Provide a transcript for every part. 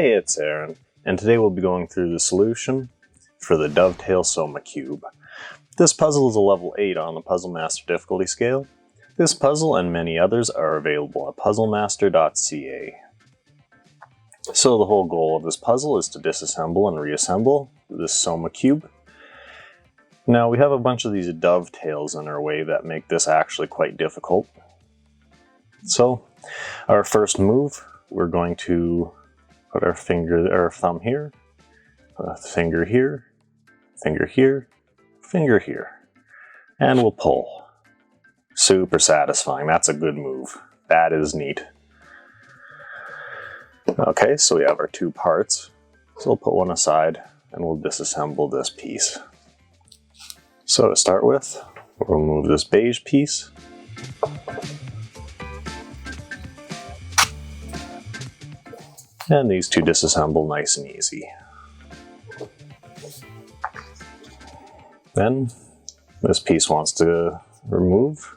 Hey, it's Aaron, and today we'll be going through the solution for the Dovetail Soma Cube. This puzzle is a level 8 on the Puzzle Master difficulty scale. This puzzle and many others are available at puzzlemaster.ca. So the whole goal of this puzzle is to disassemble and reassemble this Soma Cube. Now we have a bunch of these dovetails in our way that make this actually quite difficult. So our first move, we're going to put our thumb here, put a finger here, finger here, finger here, and we'll pull. Super satisfying. That's a good move. That is neat. Okay, so we have our two parts. So we'll put one aside and we'll disassemble this piece. So to start with, we'll remove this beige piece. And these two disassemble nice and easy. Then this piece wants to remove.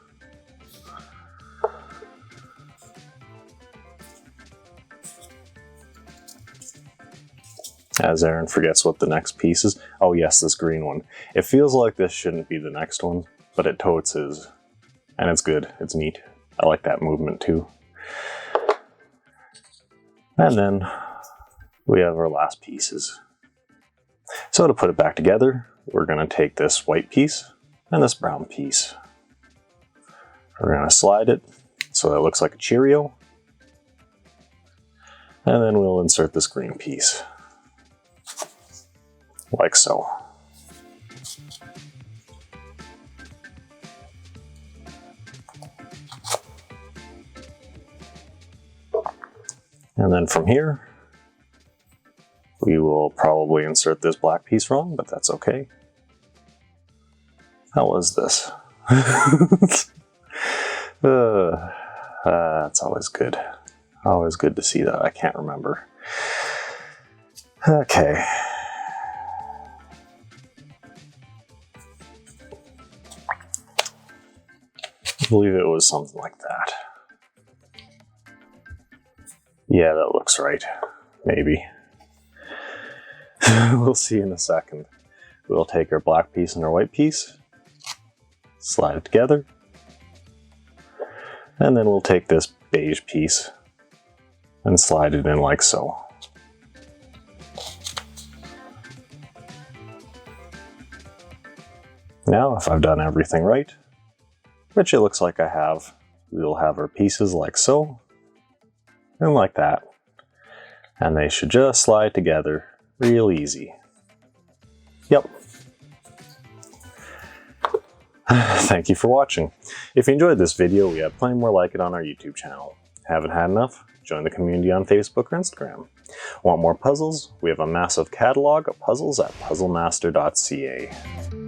As Aaron forgets what the next piece is. Oh yes, this green one. It feels like this shouldn't be the next one, but it totes is. And it's good, it's neat. I like that movement too. And then we have our last pieces. So to put it back together, we're going to take this white piece and this brown piece. We're going to slide it so that it looks like a Cheerio. And then we'll insert this green piece. Like so. And then from here, we will probably insert this black piece wrong, but that's okay. How was this? It's always good. Always good to see that. I can't remember. Okay. I believe it was something like that. Yeah, that looks right. Maybe. We'll see in a second. We'll take our black piece and our white piece, slide it together, and then we'll take this beige piece and slide it in like so. Now, if I've done everything right, which it looks like I have, we'll have our pieces like so, and like that. And they should just slide together real easy. Yep. Thank you for watching. If you enjoyed this video, we have plenty more like it on our YouTube channel. Haven't had enough? Join the community on Facebook or Instagram. Want more puzzles? We have a massive catalog of puzzles at puzzlemaster.ca.